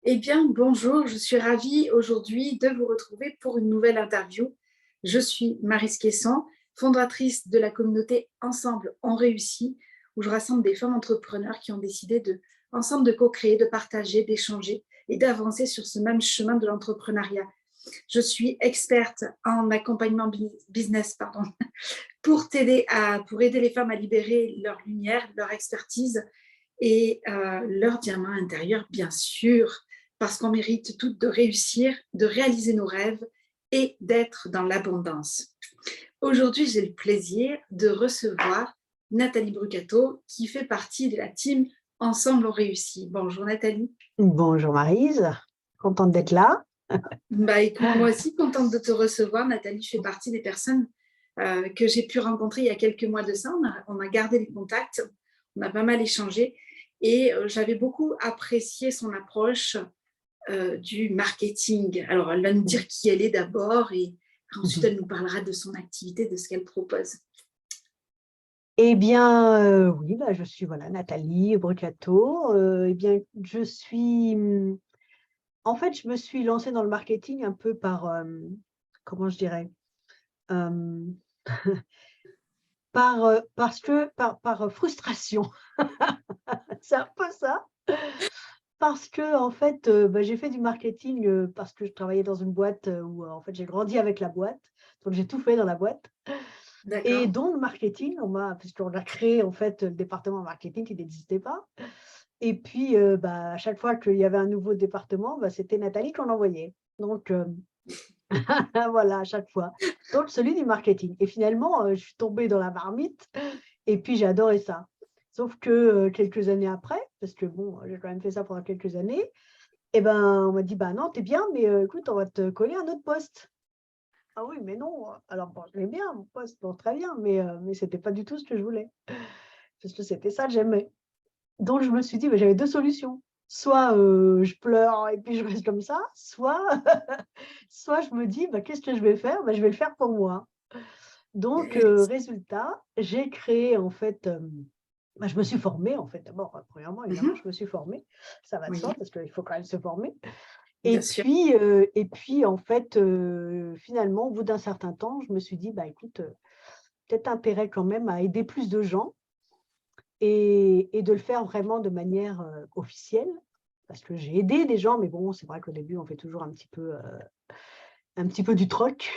Eh bien, bonjour, je suis ravie aujourd'hui de vous retrouver pour une nouvelle interview. Je suis Maryse Quesson, fondatrice de la communauté Ensemble on réussit, où je rassemble des femmes entrepreneurs qui ont décidé ensemble de co-créer, de partager, d'échanger et d'avancer sur ce même chemin de l'entrepreneuriat. Je suis experte en accompagnement business, pour aider les femmes à libérer leur lumière, leur expertise et leur diamant intérieur, bien sûr, parce qu'on mérite toutes de réussir, de réaliser nos rêves et d'être dans l'abondance. Aujourd'hui, j'ai le plaisir de recevoir Nathalie Brucato, qui fait partie de la team Ensemble on réussit. Bonjour Nathalie. Bonjour Maryse, contente d'être là. Bah, écoute, moi aussi, contente de te recevoir, Nathalie. Je fais partie des personnes que j'ai pu rencontrer il y a quelques mois de ça. On a gardé les contacts, on a pas mal échangé et j'avais beaucoup apprécié son approche du marketing. Alors, elle va nous dire qui elle est d'abord et ensuite, elle nous parlera de son activité, de ce qu'elle propose. Eh bien, oui, je suis Nathalie Brucato. Eh bien, en fait, je me suis lancée dans le marketing un peu par, comment je dirais, euh, par frustration. C'est un peu ça. Parce que, en fait, j'ai fait du marketing parce que je travaillais dans une boîte où, en fait, j'ai grandi avec la boîte. Donc, j'ai tout fait dans la boîte. Et D'accord. donc, marketing, puisqu'on a créé, en fait, le département marketing qui n'existait pas. Et puis, à chaque fois qu'il y avait un nouveau département, c'était Nathalie qu'on envoyait. Donc, voilà, à chaque fois. Donc, celui du marketing. Et finalement, je suis tombée dans la marmite et puis j'ai adoré ça. Sauf que quelques années après, parce que bon, j'ai quand même fait ça pendant quelques années, et ben, on m'a dit, bah non, t'es bien, mais écoute, on va te coller un autre poste. Ah oui, mais non. Alors, bon, je l'aimais bien, mon poste, bon, très bien, mais c'était pas du tout ce que je voulais. Parce que c'était ça que j'aimais. Donc, je me suis dit, j'avais deux solutions. Soit je pleure et puis je reste comme ça, soit, soit je me dis, qu'est-ce que je vais faire? Je vais le faire pour moi. Donc, Yes. résultat, j'ai créé, en fait, je me suis formée, en fait, d'abord, premièrement, évidemment, Mhm. je me suis formée. Ça va de soi, Oui, parce qu'il faut quand même se former. bien sûr. Et puis en fait, finalement, au bout d'un certain temps, je me suis dit: écoute, peut-être intérêt quand même à aider plus de gens et de le faire vraiment de manière, officielle. Parce que j'ai aidé des gens, mais bon, c'est vrai qu'au début, on fait toujours un petit peu du troc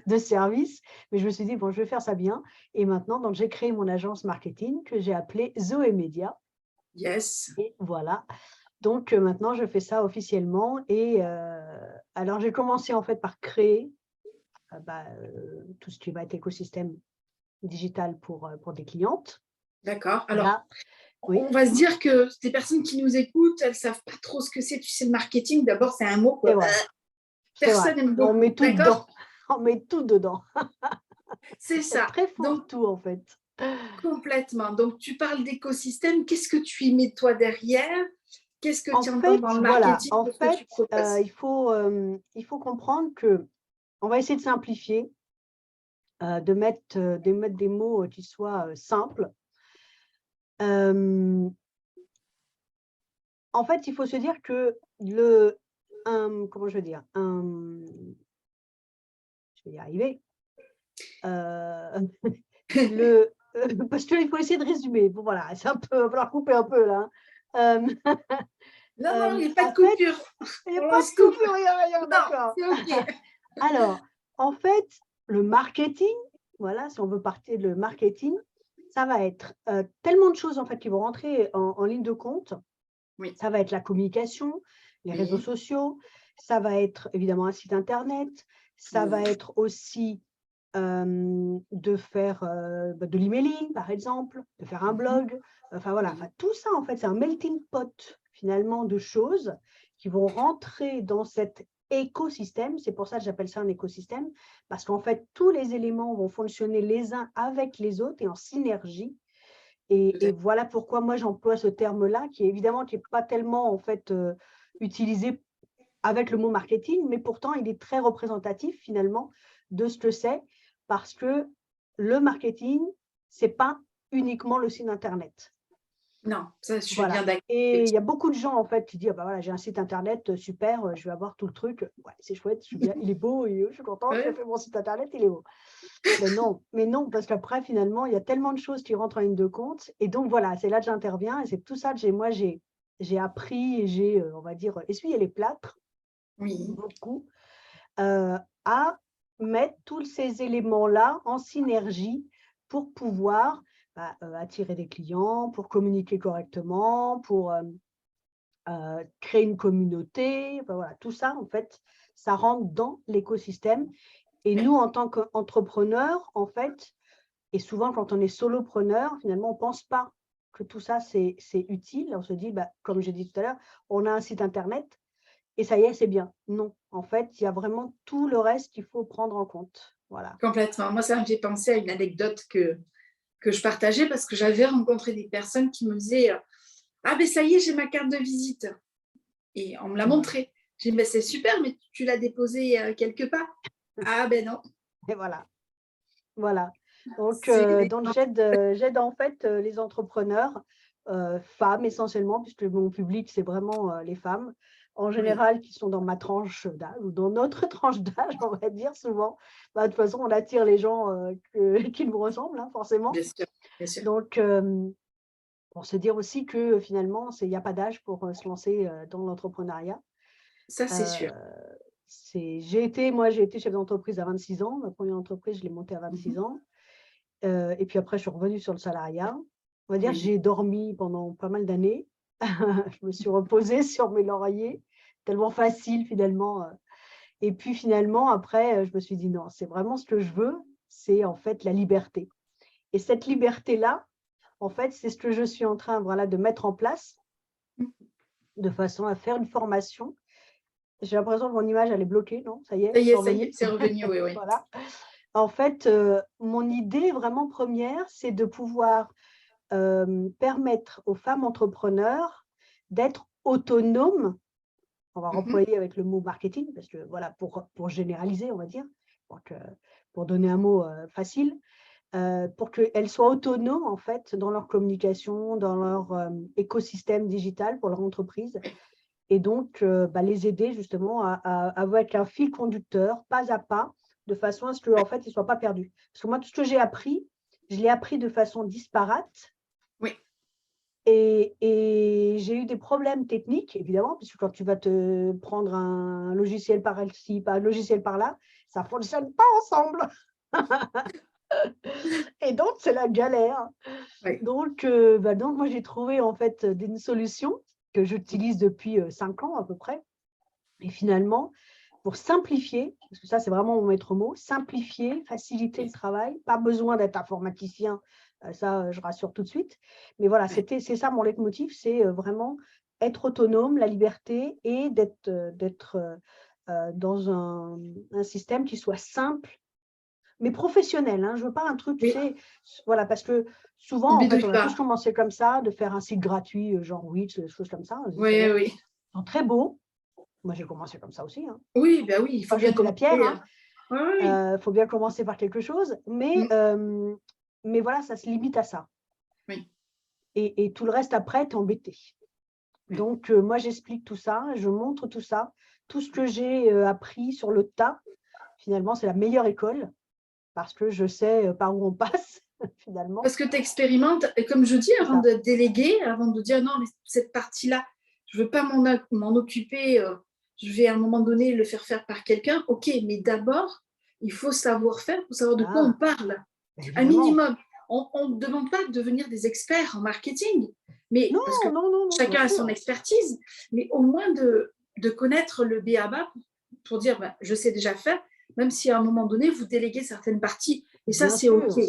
de service. Mais je me suis dit: «Bon, je vais faire ça bien» et maintenant, donc j'ai créé mon agence marketing que j'ai appelée Zoé Média Yes. et voilà. Donc maintenant, je fais ça officiellement et alors j'ai commencé en fait par créer, tout ce qui va être écosystème digital pour des clientes. D'accord. Alors, Là on oui, va se dire que des personnes qui nous écoutent, elles ne savent pas trop ce que c'est. Tu sais, le marketing, d'abord, c'est un mot que c'est vrai, c'est vrai. personne n'aime On beaucoup. met tout D'accord? dedans, on met tout dedans. C'est Il y a ça. très Donc, fourre-tout en fait. complètement. Donc, tu parles d'écosystème. Qu'est-ce que tu y mets toi derrière? Qu'est-ce que En tu entends dans fait, le voilà, marketing en de ce que tu fait, proposes? il faut comprendre que on va essayer de simplifier, de mettre des mots, qui soient, simples. Hem En fait, il faut se dire que comment je veux dire? Je vais y arriver, heu, le parce qu'il faut essayer de résumer. Bon voilà, c'est un peu il va falloir couper un peu là, hein. Non, non, il n'y a pas En de fait, coupure. il y a pas On de se coupe. coupure, il y a rien, Non, d'accord. c'est OK. Alors, en fait, le marketing, voilà, si on veut partir de marketing, ça va être, tellement de choses en fait qui vont rentrer en ligne de compte. Oui, Ça va être la communication, les réseaux oui, sociaux, ça va être évidemment un site internet, ça va oui. être aussi, de faire, de l'emailing par exemple, de faire un Mhm, blog, enfin voilà, oui. enfin tout ça en fait, c'est un melting pot finalement de choses qui vont rentrer dans cet écosystème. C'est pour ça que j'appelle ça un écosystème, parce qu'en fait tous les éléments vont fonctionner les uns avec les autres et en synergie Tout à et fait. voilà pourquoi moi j'emploie ce terme-là qui est évidemment qui est pas tellement en fait, utilisé avec le mot marketing, mais pourtant il est très représentatif finalement de ce que c'est. Parce que le marketing, c'est pas uniquement le site internet. Non, ça, je suis bien Voilà. d'accord. Et il y a beaucoup de gens, en fait, qui disent, ah bah voilà, j'ai un site internet, super, je vais avoir tout le truc. Ouais, c'est chouette, je suis bien, il est beau, et, je suis contente, j'ai Ouais. fait mon site internet, il est beau. Mais non, parce qu'après, finalement, il y a tellement de choses qui rentrent en ligne de compte. Et donc, voilà, c'est là que j'interviens. Et c'est tout ça que j'ai appris et j'ai, on va dire, essuyé les plâtres, Oui, beaucoup, à mettre tous ces éléments-là en synergie pour pouvoir attirer des clients, pour communiquer correctement, pour créer une communauté. Enfin, voilà, tout ça, en fait, ça rentre dans l'écosystème. Et nous, en tant qu'entrepreneurs, en fait, et souvent, quand on est solopreneur, finalement, on ne pense pas que tout ça, c'est utile. On se dit, bah, comme j'ai dit tout à l'heure, on a un site internet et ça y est, c'est bien. Non, en fait, il y a vraiment tout le reste qu'il faut prendre en compte. Voilà. complètement. Moi, ça me fait penser à une anecdote que je partageais parce que j'avais rencontré des personnes qui me disaient ah, ben ça y est, j'ai ma carte de visite. Et on me l'a Voilà. montré. J'ai dit, ben, c'est super, mais tu l'as déposée quelque part. Ah, ben non. Et voilà. Voilà. C'est Donc j'aide en fait les entrepreneurs, femmes essentiellement, puisque mon public, c'est vraiment les femmes, en oui, général, qui sont dans ma tranche d'âge ou dans notre tranche d'âge, on va dire souvent. Bah, de toute façon, on attire les gens qui nous ressemblent, hein, forcément. bien sûr, bien sûr. Donc, pour se dire aussi que finalement, il n'y a pas d'âge pour se lancer dans l'entrepreneuriat. Ça, c'est Euh, sûr. j'ai été chef d'entreprise à 26 ans. Ma première entreprise, je l'ai montée à 26 Mhm. ans. Et puis après, je suis revenue sur le salariat. On va dire, Oui, j'ai dormi pendant pas mal d'années. Je me suis reposée sur mes lauriers, tellement facile finalement. Et puis finalement, après, je me suis dit non, c'est vraiment ce que je veux, c'est en fait la liberté. Et cette liberté-là, en fait, c'est ce que je suis en train, voilà, de mettre en place de façon à faire une formation. J'ai l'impression que mon image, elle est bloquée, non? Ça y est, je suis ça y est, revenue. c'est revenu, oui, oui. Voilà. En fait, mon idée vraiment première, c'est de pouvoir permettre aux femmes entrepreneurs d'être autonomes. On va Mhm. employer avec le mot marketing, parce que voilà, pour généraliser, on va dire, donc, pour donner un mot facile, pour qu'elles soient autonomes en fait dans leur communication, dans leur écosystème digital pour leur entreprise, et donc les aider justement avec un fil conducteur, pas à pas, de façon à ce qu'en fait, ils ne soient pas perdus. Parce que moi, tout ce que j'ai appris, je l'ai appris de façon disparate. Oui, Et j'ai eu des problèmes techniques, évidemment, puisque quand tu vas te prendre un logiciel par ci, un logiciel par là, ça ne fonctionne pas ensemble. Et donc, c'est la galère. oui. Donc moi, j'ai trouvé en fait une solution que j'utilise depuis 5 ans à peu près. Et finalement, pour simplifier, parce que ça, c'est vraiment mon maître mot, simplifier, faciliter le travail, pas besoin d'être informaticien, ça, je rassure tout de suite. Mais voilà, Ouais. c'est ça mon leitmotiv, c'est vraiment être autonome, la liberté et d'être dans un système qui soit simple, mais professionnel. Hein. Je ne veux pas un truc, tu Oui, sais, voilà, parce que souvent, on en fait, bidouille on a tous pas. commencé comme ça, de faire un site gratuit, genre Wix, des choses comme ça. On se dit, ça y Oui, est, oui. ils sont très beaux. Moi, j'ai commencé comme ça aussi. Hein. Oui, ben oui, il faut Pas bien jeter la commencer. pierre, hein. Oui, oui. Faut bien commencer par quelque chose, Mm. mais voilà, ça se limite à ça. Oui, Et tout le reste après, tu es embêté. oui. Donc, moi, j'explique tout ça, je montre tout ça. Tout ce que j'ai appris sur le tas, finalement, c'est la meilleure école parce que je sais par où on passe, finalement. Parce que tu expérimentes, et comme je dis, C'est avant ça. de déléguer, avant de dire non, mais cette partie-là, je ne veux pas m'en occuper, je vais à un moment donné le faire par quelqu'un. Ok, mais d'abord, il faut savoir faire, il faut savoir de quoi on Ah, parle. bah, Un évidemment. minimum. On ne demande pas de devenir des experts en marketing, mais Non, parce que non, non, non, bien chacun a son sûr. expertise, mais au moins de connaître le B.A.-ba pour dire ben, je sais déjà faire, même si à un moment donné, vous déléguez certaines parties. Et ça, Bien c'est OK. sûr.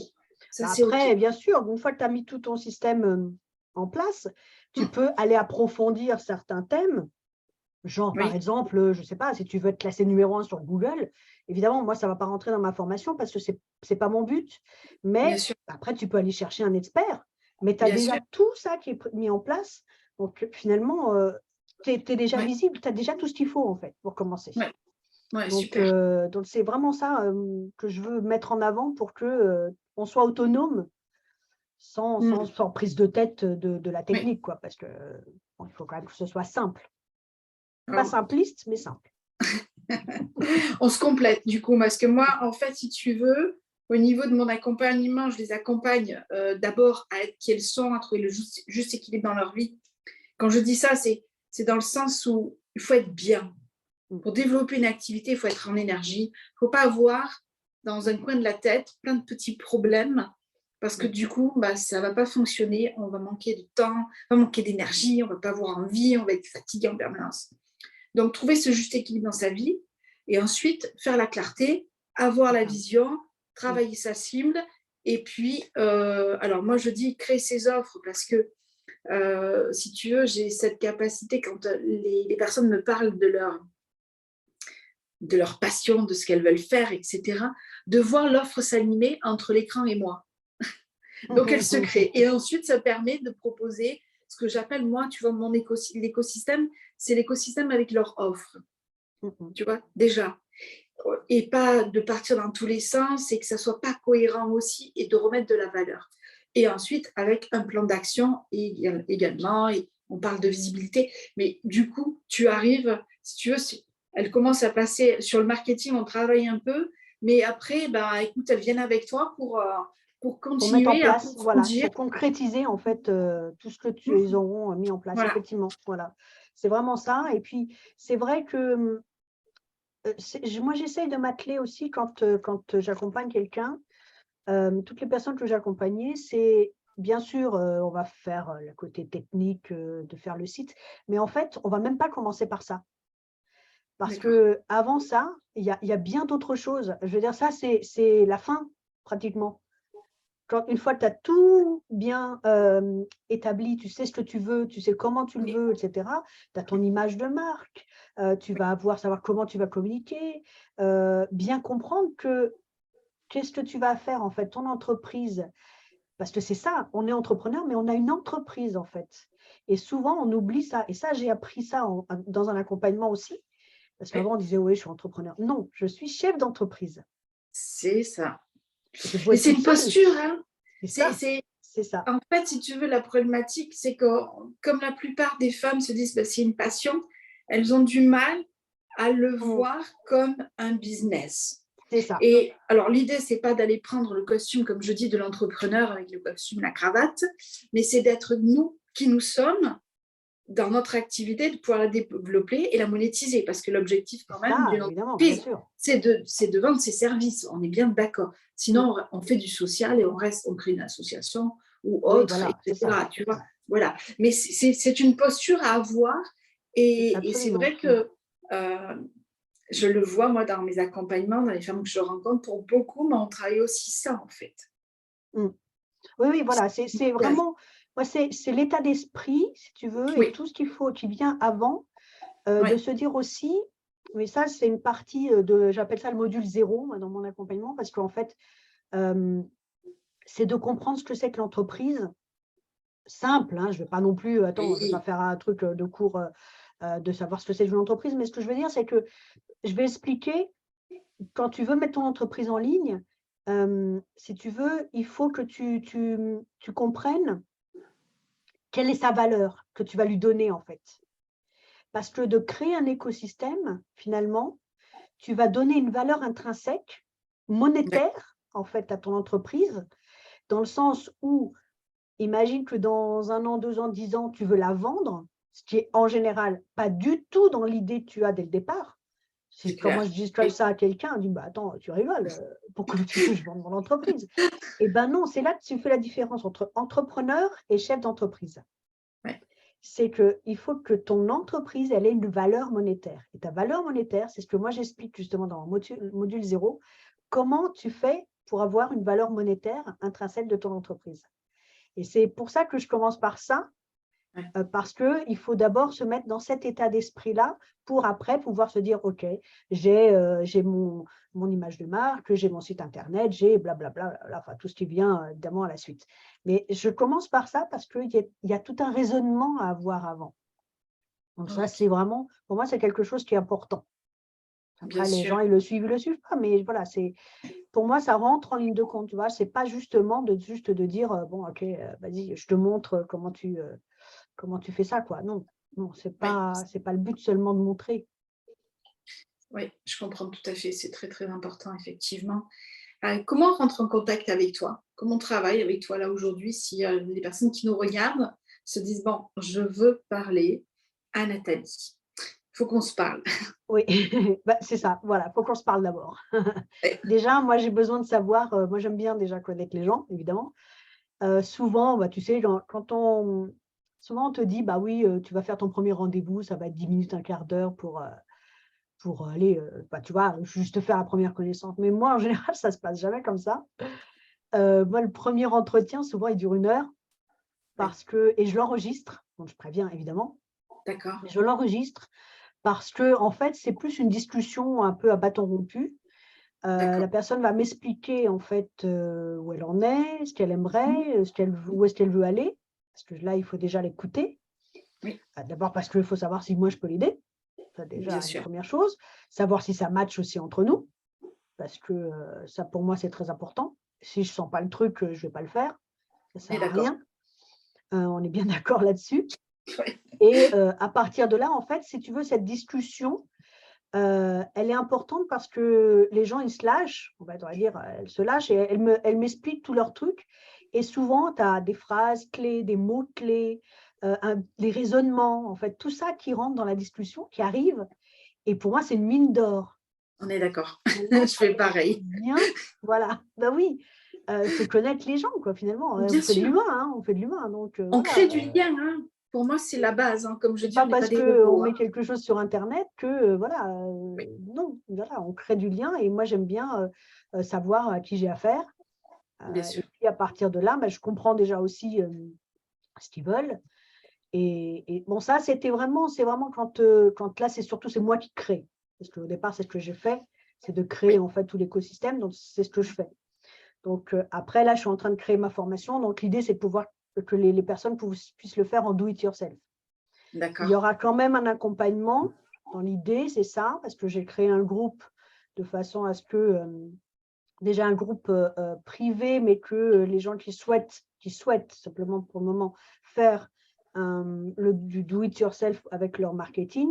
Ça, Bah, c'est OK. après, bien sûr, une fois que tu as mis tout ton système en place, tu peux aller approfondir certains thèmes. Genre, par Oui, exemple, je ne sais pas, si tu veux être classé numéro 1 sur Google, évidemment, moi, ça ne va pas rentrer dans ma formation parce que ce n'est pas mon but. bien Mais sûr, après, tu peux aller chercher un expert. Mais tu as bien déjà sûr. tout ça qui est mis en place. Donc, finalement, tu es déjà Oui, visible, tu as déjà tout ce qu'il faut, en fait, pour commencer. ouais, ouais, super. Donc c'est vraiment ça que je veux mettre en avant pour que on soit autonome sans prise de tête de la Oui. technique, quoi, parce que il faut quand même que ce soit simple. Pas Alors, simpliste, mais simple. on se complète du coup, parce que moi, en fait, si tu veux, au niveau de mon accompagnement, je les accompagne d'abord à être qui elles sont, à trouver le juste équilibre dans leur vie. Quand je dis ça, c'est dans le sens où il faut être bien. Pour développer une activité, il faut être en énergie. Il ne faut pas avoir dans un coin de la tête plein de petits problèmes parce que du coup, ça ne va pas fonctionner. On va manquer de temps, on va manquer d'énergie, on ne va pas avoir envie, on va être fatigué en permanence. Donc, trouver ce juste équilibre dans sa vie et ensuite faire la clarté, avoir la vision, travailler sa cible. Et puis, alors moi, je dis créer ses offres parce que si tu veux, j'ai cette capacité quand les personnes me parlent de leur passion, de ce qu'elles veulent faire, etc., de voir l'offre s'animer entre l'écran et moi. Donc, elle se crée. Et ensuite, ça permet de proposer ce que j'appelle, moi, tu vois, mon l'écosystème, c'est l'écosystème avec leur offre. Tu vois, déjà. Et pas de partir dans tous les sens et que ça soit pas cohérent aussi et de remettre de la valeur. Et ensuite, avec un plan d'action également, et on parle de visibilité, mais du coup, tu arrives, si tu veux, elles commencent à passer sur le marketing, on travaille un peu, mais après, écoute, elles viennent avec toi pour continuer mettre en à place, voilà, approfondir. pour concrétiser en fait tout ce que ils auront mis en place, Voilà. effectivement. Voilà, c'est vraiment ça. Et puis, c'est vrai que moi, j'essaye de m'atteler aussi quand j'accompagne quelqu'un. Toutes les personnes que j'accompagnais, c'est bien sûr, on va faire le côté technique de faire le site, mais en fait, on va même pas commencer par ça. Parce que avant ça, il y a bien d'autres choses. Je veux dire, ça, c'est la fin, pratiquement. Une fois que tu as tout bien établi, tu sais ce que tu veux, tu sais comment tu le veux, etc., tu as ton image de marque, tu vas savoir comment tu vas communiquer, bien comprendre qu'est-ce que tu vas faire, en fait, ton entreprise. Parce que c'est ça, on est entrepreneur, mais on a une entreprise, en fait. Et souvent, on oublie ça. Et ça, j'ai appris ça dans un accompagnement aussi. Parce qu'avant, on disait, oui, je suis entrepreneur. Non, je suis chef d'entreprise. C'est ça. C'est beau Et être c'est toute une seule. posture, hein. C'est ça. En fait, si tu veux, la problématique, c'est que comme la plupart des femmes se disent c'est une passion, elles ont du mal à le voir comme un business. C'est ça. Et alors, l'idée, c'est pas d'aller prendre le costume, comme je dis, de l'entrepreneur avec le costume, la cravate, mais c'est d'être nous qui nous sommes dans notre activité, de pouvoir la développer et la monétiser. Parce que l'objectif, quand même, d'une entreprise, c'est de vendre ses services. On est bien d'accord. Sinon, on fait du social et on crée une association ou autre, oui, voilà, etc. Tu vois, voilà. Mais c'est une posture à avoir. Et c'est vrai que je le vois, moi, dans mes accompagnements, dans les femmes que je rencontre, pour beaucoup, mais on travaille aussi ça, en fait. Oui, voilà, c'est vraiment, moi, c'est l'état d'esprit, si tu veux, et tout ce qu'il faut, qui vient avant, de se dire aussi, mais ça, c'est une partie j'appelle ça le module 0, moi, dans mon accompagnement, parce qu'en fait, c'est de comprendre ce que c'est que l'entreprise, simple, hein, je ne vais pas non plus, attends, je ne vais pas faire un truc de cours de savoir ce que c'est une entreprise, mais ce que je veux dire, c'est que je vais expliquer, quand tu veux mettre ton entreprise en ligne, si tu veux, il faut que tu comprennes quelle est sa valeur que tu vas lui donner, en fait. Parce que de créer un écosystème, finalement, tu vas donner une valeur intrinsèque, monétaire, en fait, à ton entreprise, dans le sens où, imagine que dans 1 an, 2 ans, 10 ans, tu veux la vendre, ce qui est en général pas du tout dans l'idée que tu as dès le départ. Quand moi je dis comme ça à quelqu'un, on dit attends, tu rigoles, pourquoi tu veux que je vende mon entreprise? Eh bien non, c'est là que tu fais la différence entre entrepreneur et chef d'entreprise. C'est qu'il faut que ton entreprise, elle ait une valeur monétaire. Et ta valeur monétaire, c'est ce que moi j'explique justement dans le module 0, comment tu fais pour avoir une valeur monétaire intrinsèque de ton entreprise. Et c'est pour ça que je commence par ça, parce qu'il faut d'abord se mettre dans cet état d'esprit-là pour après pouvoir se dire, OK, j'ai mon image de marque, j'ai mon site internet, j'ai blablabla, enfin tout ce qui vient évidemment à la suite. Mais je commence par ça parce qu'il y a tout un raisonnement à avoir avant. Donc ça, c'est vraiment, pour moi, c'est quelque chose qui est important. Après, les gens, ils le suivent pas, mais voilà, pour moi, ça rentre en ligne de compte, tu vois. C'est pas justement juste de dire, bon, ok, vas-y, je te montre comment tu fais ça, quoi. Non, non, c'est Oui, pas le but seulement de montrer. oui, je comprends tout à fait. C'est très, très important, effectivement. Comment on rentre en contact avec toi? Comment on travaille avec toi là aujourd'hui si les personnes qui nous regardent se disent, bon, je veux parler à Nathalie. Il faut qu'on se parle. Oui, bah, c'est ça, voilà, faut qu'on se parle d'abord. Ouais, Déjà, moi, j'ai besoin de savoir, moi, j'aime bien déjà connaître les gens, évidemment. Souvent, bah, tu sais, souvent on te dit, bah oui, tu vas faire ton premier rendez-vous, ça va être 10 minutes, un quart d'heure pour aller, bah, tu vois, juste faire la première connaissance. Mais moi, en général, ça se passe jamais comme ça. Moi, le premier entretien, souvent, il dure 1 heure ouais, et je l'enregistre, donc je préviens évidemment, d'accord, mais je l'enregistre parce que en fait, c'est plus une discussion un peu à bâton rompu. d'accord. La personne va m'expliquer en fait, où elle en est, ce qu'elle Mmh. aimerait, où est-ce qu'elle veut aller. Parce que là, il faut déjà l'écouter. Oui, D'abord parce qu'il faut savoir si moi je peux l'aider, ça bien déjà une sûr. première chose. Savoir si ça match aussi entre nous, parce que, ça pour moi c'est très important. Si je sens pas le truc, je vais pas le faire, ça On est sert à d'accord. rien. On est bien d'accord là-dessus Ouais, et à partir de là, en fait, si tu veux, cette discussion, elle est importante parce que les gens, ils se lâchent, on va dire, elles se lâchent et elles m'expliquent tous leurs trucs et souvent, tu as des phrases clés, des mots clés, les raisonnements, en fait, tout ça qui rentre dans la discussion, qui arrive et pour moi, c'est une mine d'or. on est d'accord. Finalement, Je fais pareil. bien, voilà, bah oui, c'est connaître les gens, quoi, finalement, on Bien fait de sûr, l'humain, hein, on fait de l'humain donc on voilà, crée du lien, hein. Pour moi, c'est la base, hein. Comme je c'est dis, on pas n'est pas parce des qu'on robots, met hein. quelque chose sur internet que, voilà, Oui, non, voilà, on crée du lien et moi j'aime bien, savoir à qui j'ai affaire, bien sûr. et puis à partir de là, bah, je comprends déjà aussi, ce qu'ils veulent et bon ça c'est vraiment quand là c'est moi qui crée. Parce qu'au départ, c'est ce que j'ai fait, c'est de créer Oui, en fait tout l'écosystème, donc c'est ce que je fais. Donc après là, je suis en train de créer ma formation, donc l'idée c'est de pouvoir que les personnes puissent le faire en do it yourself. Il y d'accord. aura quand même un accompagnement. Dans l'idée, c'est ça, parce que j'ai créé un groupe de façon à ce que, déjà un groupe privé, mais que les gens qui souhaitent simplement pour le moment faire du do-it-yourself avec leur marketing,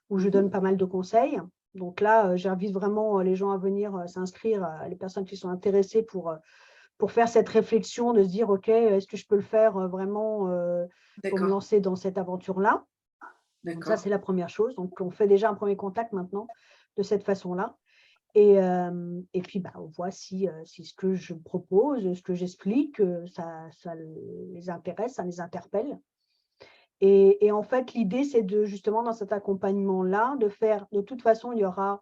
où je Mmh. donne pas mal de conseils. Donc là, j'invite vraiment les gens à venir s'inscrire, les personnes qui sont intéressées pour faire cette réflexion, de se dire, OK, est-ce que je peux le faire vraiment pour me D'accord, lancer dans cette aventure-là. Donc ça, d'accord. c'est la première chose. Donc on fait déjà un premier contact maintenant de cette façon-là et puis, bah, on voit si ce que je propose, ce que j'explique, ça les intéresse, ça les interpelle et en fait, l'idée, c'est de justement dans cet accompagnement-là, de toute façon, il y aura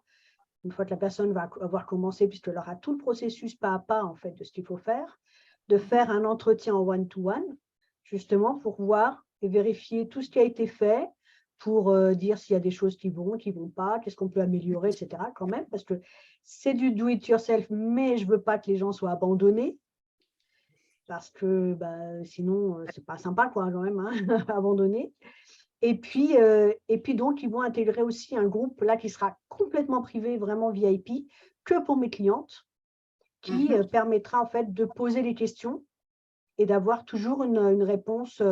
une fois que la personne va avoir commencé, puisqu'elle aura tout le processus pas à pas, en fait, de ce qu'il faut faire, de Mmh. faire un entretien en one to one, justement pour voir et vérifier tout ce qui a été fait, pour, dire s'il y a des choses qui vont pas, qu'est-ce qu'on peut améliorer et cetera quand même, parce que c'est du do it yourself, mais je veux pas que les gens soient abandonnés parce que, bah, sinon, c'est pas sympa quoi quand même, hein, abandonner et puis donc ils vont intégrer aussi un groupe là qui sera complètement privé, vraiment VIP, que pour mes clientes, qui, Mmh. permettra en fait de poser les questions et d'avoir toujours une réponse,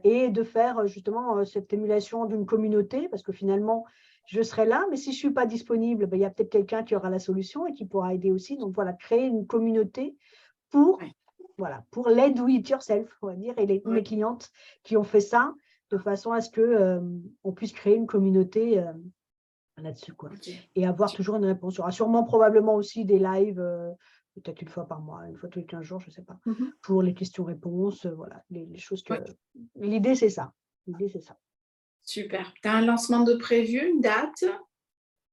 et de faire, justement, cette émulation d'une communauté parce que finalement, je serai là, mais si je suis pas disponible, bah, il y a peut-être quelqu'un qui aura la solution et qui pourra aider aussi. Donc voilà, créer une communauté pour, Ouais, voilà, pour les do it yourself, on va dire et mes ouais, clientes qui ont fait ça de façon à ce que, on puisse créer une communauté, là-dessus, quoi OK. et avoir Super. toujours une réponse. Il y aura sûrement probablement aussi des lives, peut-être une fois par mois, une fois tous les 15 jours, je ne sais pas, Mmh. pour les questions-réponses, voilà, les choses que Ouais, l'idée c'est ça, l'idée c'est ça. super. Tu as un lancement de prévu, une date?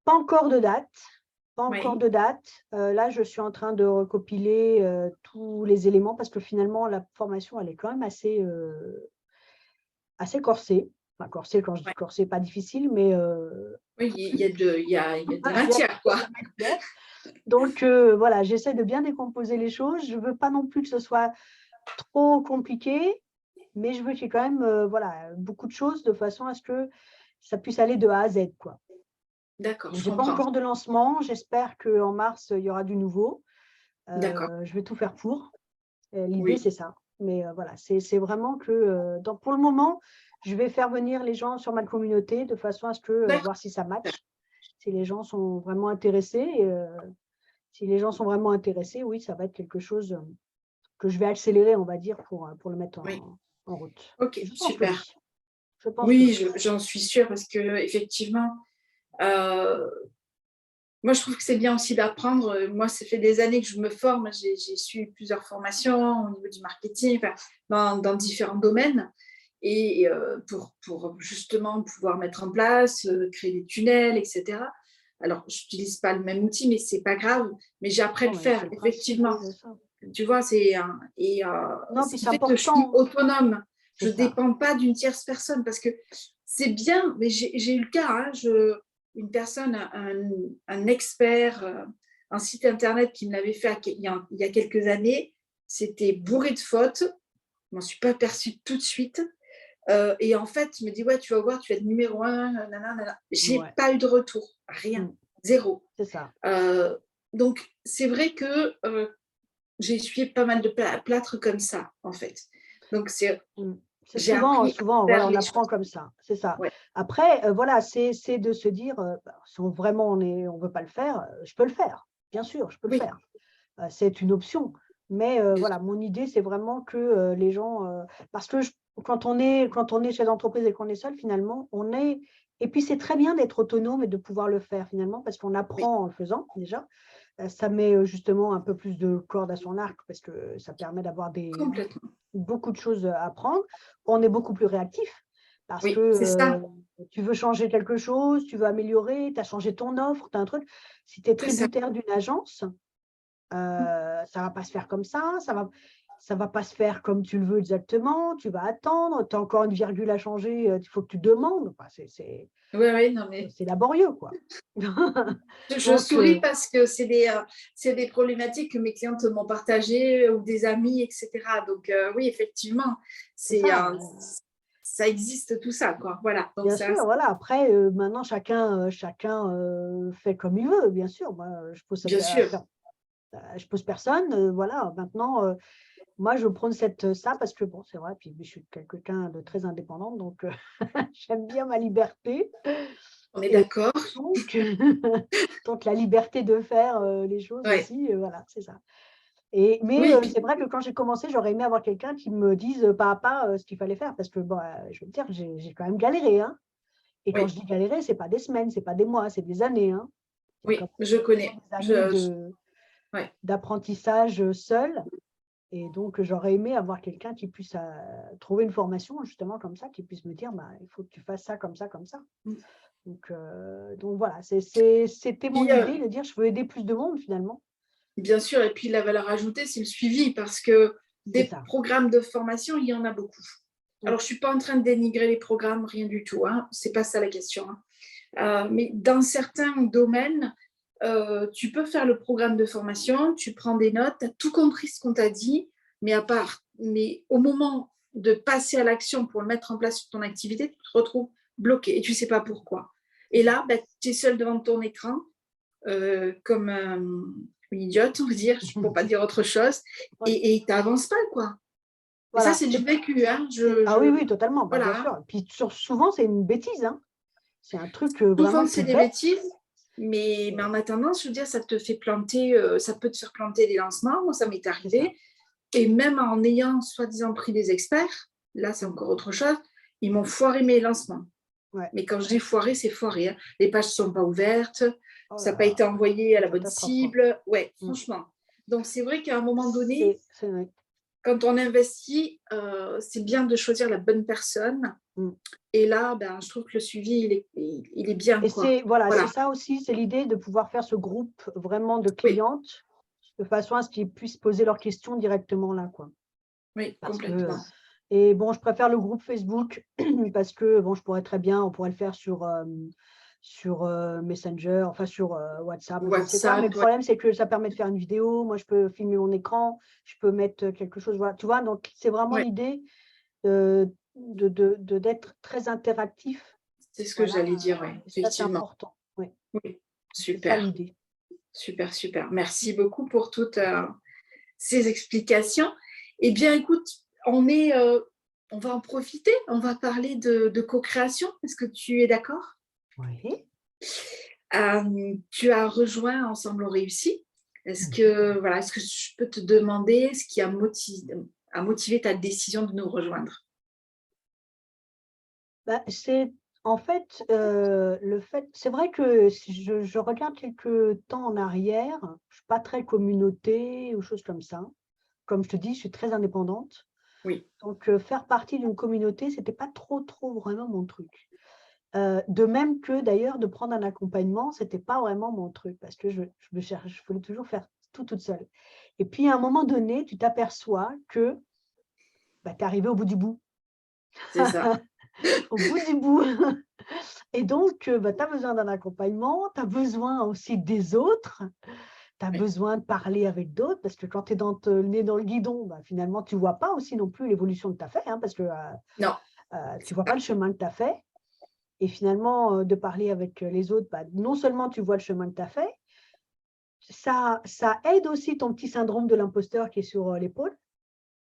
Pas encore de date, pas encore Oui, de date, là je suis en train de recopiler, tous les éléments parce que finalement la formation elle est quand même assez corsée. Enfin corsée, quand je dis ouais. corsée, pas difficile, mais Oui, il y a de la il y a matière, quoi. de la matière. Donc voilà, j'essaie de bien décomposer les choses. Je veux pas non plus que ce soit trop compliqué, mais je veux qu'il y ait quand même, voilà, beaucoup de choses de façon à ce que ça puisse aller de A à Z, quoi. D'accord, Donc je j'ai pas comprends. encore de lancement, j'espère qu'en mars, il y aura du nouveau. D'accord. Je vais tout faire pour. L'idée, Oui. c'est ça. Mais voilà, c'est vraiment que pour le moment, je vais faire venir les gens sur ma communauté de façon à ce que D'accord. voir si ça match, si les gens sont vraiment intéressés. Et, si les gens sont vraiment intéressés, oui, ça va être quelque chose que je vais accélérer, on va dire, pour le mettre Oui. en route. Ok, Je pense que super. oui. Je pense que Oui, oui. j'en suis sûre parce que effectivement, euh, moi, je trouve que c'est bien aussi d'apprendre. Moi, ça fait des années que je me forme. J'ai suivi plusieurs formations au niveau du marketing, enfin, dans différents domaines. Et pour justement pouvoir mettre en place, créer des tunnels, etc. Alors, je n'utilise pas le même outil, mais c'est pas grave. Mais j'ai appris à Non, le mais c'est faire, le principe, effectivement. oui, c'est ça. Tu vois, Non, ce puis qui c'est fait que je suis important, autonome. c'est Je ne ça. dépends pas d'une tierce personne parce que c'est bien, mais j'ai eu le cas. Hein, une personne, un expert, un site internet qui me l'avait fait il y a quelques années, c'était bourré de fautes. Je m'en suis pas aperçue tout de suite. Et en fait, je me dis, ouais, tu vas voir, tu vas être numéro un. Nanana. J'ai Ouais. pas eu de retour, rien, zéro. C'est ça. Donc, c'est vrai que j'ai essuyé pas mal de plâtre comme ça, en fait. Donc, Mmh. C'est j'ai souvent appris souvent, à faire voilà, on les apprend choses. comme ça, c'est ça. Ouais. Après, voilà, c'est de se dire, bah, si vraiment on veut pas le faire, je peux le faire. Bien sûr, je peux le Oui, faire. C'est une option. Mais bien sûr. voilà, mon idée, c'est vraiment que, les gens, parce que quand on est chef d'entreprise et qu'on est seul, finalement, on est et puis c'est très bien d'être autonome et de pouvoir le faire finalement parce qu'on Oui, apprend en le faisant déjà. Ça met, justement un peu plus de corde à son arc parce que ça permet d'avoir complètement. beaucoup de choses à apprendre. On est beaucoup plus réactif parce que, Oui, c'est ça, tu veux changer quelque chose, tu veux améliorer, tu as changé ton offre, tu as un truc. Si tu es c'est ça. tributaire d'une agence, ça va pas se faire comme ça va pas se faire comme tu le veux exactement, tu vas attendre, tu as encore une virgule à changer, il faut que tu demandes. Enfin, Oui, oui, non, mais c'est laborieux, quoi. je Donc souris parce que c'est des problématiques que mes clientes m'ont partagées ou des amis, etc. Donc, oui, effectivement, c'est c'est, ça. ça existe tout ça, quoi. Voilà. Donc, Bien ça, sûr, voilà, après, maintenant chacun, fait comme il veut, bien sûr. Moi, bien sûr. je pose personne, voilà. Maintenant, moi, je prône ça parce que bon, c'est vrai, puis je suis quelqu'un de très indépendante, donc j'aime bien ma liberté On est et d'accord. donc donc la liberté de faire, les choses Ouais. aussi, voilà, c'est ça. Mais Oui, puis, c'est vrai que quand j'ai commencé, j'aurais aimé avoir quelqu'un qui me dise, pas à pas, ce qu'il fallait faire parce que, bon, je veux te dire, j'ai quand même galéré, hein. Et quand je oui, dis galérer, c'est pas des semaines, c'est pas des mois, c'est des années, hein. C'est oui, comme je vraiment connais. des années Ouais. d'apprentissage, seul. Et donc j'aurais aimé avoir quelqu'un qui puisse, trouver une formation justement comme ça, qui puisse me dire: «Bah, il faut que tu fasses ça, comme ça, comme ça». Donc voilà, c'était mon Puis, idée de dire: «Je veux aider plus de monde finalement». bien sûr, et puis la valeur ajoutée, c'est le suivi parce que C'est des ça. programmes de formation, il y en a beaucoup. Mmh. Alors, je ne suis pas en train de dénigrer les programmes, rien du tout, hein, c'est pas ça la question. Hein. Mais dans certains domaines, tu peux faire le programme de formation, tu prends des notes, tu as tout compris ce qu'on t'a dit, mais au moment de passer à l'action pour le mettre en place sur ton activité, tu te retrouves bloqué et tu ne sais pas pourquoi. C'est Et ça. là, ben, tu es seul devant ton écran, comme une idiote, on va dire, pour pas dire autre chose, Ouais. et tu n'avances pas, quoi. Et ça, Voilà. c'est du vécu, hein. Ah oui, oui, totalement, bah, bien Voilà, hein. sûr. Puis souvent, c'est une bêtise, hein. C'est un truc, Souvent, vraiment c'est tout des bête. bêtises, mais en attendant, je veux dire, ça te fait planter, ça peut te faire planter des lancements. Moi, ça m'est C'est ça. arrivé. Et même en ayant soi-disant pris des experts, là, c'est Mmh. encore autre chose, ils m'ont foiré mes lancements. Ouais. Mais quand je dis foiré, c'est foiré. Hein. Les pages ne sont pas ouvertes, Oh ça là n'a pas été là, envoyé à une la bonne catastrophe, quoi. cible. Ouais, Mmh. franchement. Donc, c'est vrai qu'à un moment donné, C'est vrai. quand on investit, c'est bien de choisir la bonne personne. Mmh. Et là, ben, je trouve que le suivi, il est bien, Et quoi. voilà, c'est Voilà. ça aussi, c'est l'idée de pouvoir faire ce groupe vraiment de Oui, clientes, de façon à ce qu'ils puissent poser leurs questions directement là, quoi. oui, Parce que complètement. et bon, je préfère le groupe Facebook parce que bon, on pourrait le faire sur, Messenger, enfin sur, WhatsApp ou je ne sais quoi. Mais le WhatsApp, ouais. problème, c'est que ça permet de faire une vidéo. Moi, je peux filmer mon écran, je peux mettre, quelque chose, voilà, tu vois? Donc c'est vraiment Ouais, l'idée, d'être très interactif, c'est ce que voilà, j'allais dire, ouais, et ça, c'est effectivement. important. Oui, Oui, c'est ça super. l'idée. Super, super. Merci beaucoup pour toutes ces explications. Eh bien, écoute, on va en profiter. On va parler de co-création. Est-ce que tu es d'accord? Oui. Tu as rejoint Ensemble on réussit. Est-ce que je peux te demander ce qui a motivé ta décision de nous rejoindre? Bah, c'est en fait, le fait c'est vrai que si je regarde quelques temps en arrière, je suis pas très communauté ou choses comme ça. Comme je te dis, je suis très indépendante, Oui, donc faire partie d'une communauté, c'était pas trop, trop vraiment mon truc. De même que d'ailleurs de prendre un accompagnement, c'était pas vraiment mon truc parce que je voulais toujours faire tout toute seule et puis à un moment donné, tu t'aperçois que, bah, tu es arrivée au bout du bout. c'est ça. Au bout du bout. Et donc, bah, tu as besoin d'un accompagnement, tu as besoin aussi des autres, tu as Oui. besoin de parler avec d'autres parce que quand tu es le nez dans le guidon, bah, finalement, tu vois pas aussi non plus l'évolution que tu as fait, hein, parce que, Non, tu vois pas le chemin que tu as fait et finalement, de parler avec, les autres, bah, non seulement tu vois le chemin que tu as fait, ça aide aussi ton petit syndrome de l'imposteur qui est sur, l'épaule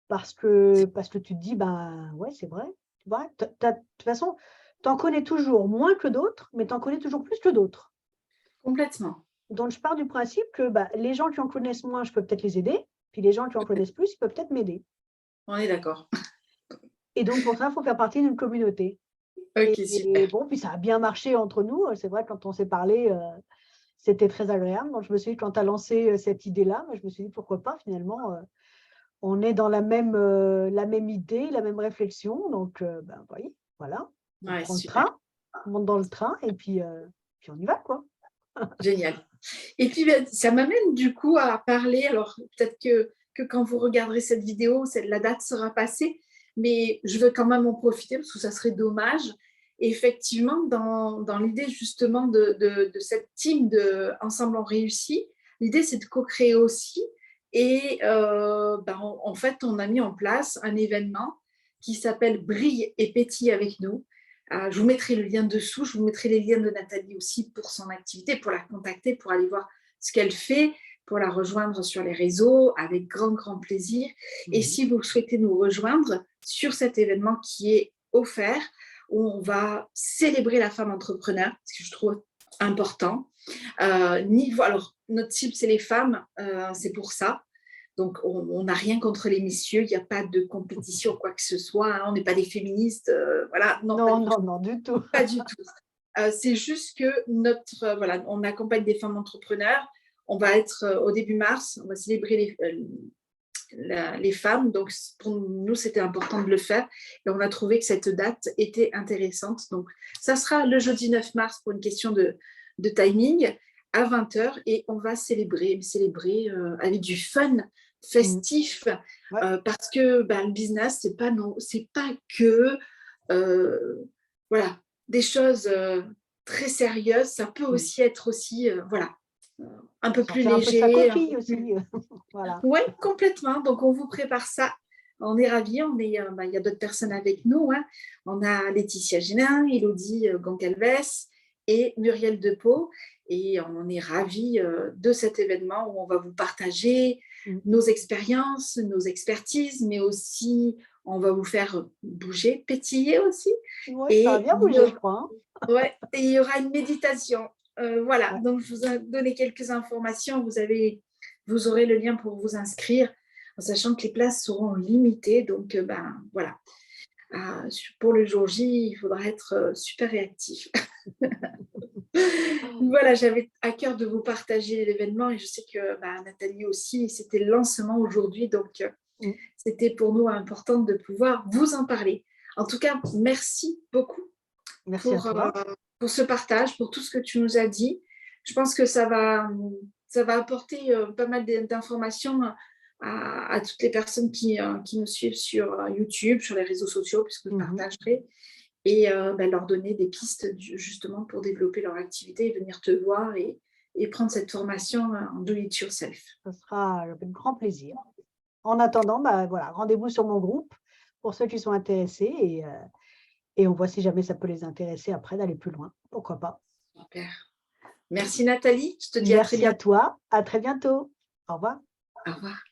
parce que tu te dis: «Ben, ouais, c'est vrai». Tu vois? Tu de toute façon, tu en connais toujours moins que d'autres, mais tu en connais toujours plus que d'autres. complètement. Donc je pars du principe que, bah, les gens qui en connaissent moins, je peux peut-être les aider, puis les gens qui en connaissent plus, ils peuvent peut-être m'aider On est d'accord. et donc pour ça, il faut faire partie d'une communauté Ok, et super. bon, puis ça a bien marché entre nous, c'est vrai quand on s'est parlé, c'était très agréable. Donc je me suis dit quand tu as lancé, cette idée-là, moi je me suis dit: «Pourquoi pas finalement, on est dans la même idée, la même réflexion donc ben, voyez, voilà, on Ouais, prend le super. train, on monte dans le train et puis on y va, quoi». Génial. Et puis, ben, ça m'amène du coup à parler, alors peut-être que quand vous regarderez cette vidéo, la date sera passée, mais je veux quand même en profiter parce que ça serait dommage. Et effectivement, dans l'idée justement de cette team de Ensemble on réussit, l'idée c'est de co-créer aussi. Et ben, en fait, on a mis en place un événement qui s'appelle Brille et pétille avec nous. Je vous mettrai le lien dessous, je vous mettrai les liens de Nathalie aussi pour son activité, pour la contacter, pour aller voir ce qu'elle fait, pour la rejoindre sur les réseaux avec grand, grand plaisir. Et Mmh. si vous souhaitez nous rejoindre sur cet événement qui est offert, où on va célébrer la femme entrepreneur, ce que je trouve important. Alors, notre cible, c'est les femmes, c'est pour ça. Donc, on n'a rien contre les messieurs, il n'y a pas de compétition, quoi que ce soit, hein, on n'est pas des féministes, voilà, non, pas Non, du tout. non, non, du tout. Pas du tout. C'est juste que voilà, on accompagne des femmes entrepreneurs. On va être au début mars, on va célébrer les femmes. Donc, pour nous, c'était important de le faire. Et on a trouvé que cette date était intéressante. Donc, ça sera le jeudi 9 mars pour une question de timing à 20h. Et on va célébrer avec du fun Mmh. festif Ouais, parce que le business, c'est pas que voilà, des choses très sérieuses. Ça peut mmh. aussi être aussi, voilà, euh, un peu plus Sortir un peu de sa léger, un coquille peu aussi, plus voilà. oui, complètement. Donc, on vous prépare ça. On est ravis. Il y a d'autres personnes avec nous, hein. On a Laetitia Génin, Elodie Goncalves et Muriel Depot. Et on est ravis de cet événement où on va vous partager Mmh. nos expériences, nos expertises, mais aussi on va vous faire bouger, pétiller aussi. Ouais, ça a Et bien bougé, je crois, hein? ouais, et il y aura une méditation. Voilà, Ouais. donc je vous ai donné quelques informations. Vous aurez le lien pour vous inscrire, en sachant que les places seront limitées. Donc, ben voilà. Pour le jour J, il faudra être super réactif. Voilà, j'avais à cœur de vous partager l'événement et je sais que Nathalie aussi, c'était le lancement aujourd'hui. Donc, Mmh. c'était pour nous important de pouvoir vous en parler. En tout cas, merci beaucoup Merci à pour, toi. ce partage, pour tout ce que tu nous as dit. Je pense que ça va apporter pas mal d'informations à toutes les personnes qui nous suivent sur YouTube, sur les réseaux sociaux, puisque je Mmh. partagerai, et leur donner des pistes justement pour développer leur activité et venir te voir et prendre cette formation en do it yourself. Ça sera avec grand plaisir. En attendant, bah, voilà, rendez-vous sur mon groupe pour ceux qui sont intéressés et on voit si jamais ça peut les intéresser après d'aller plus loin. Pourquoi pas? Super. Merci Nathalie, je te dis à très Merci à bientôt. toi, à très bientôt. Au revoir. Au revoir.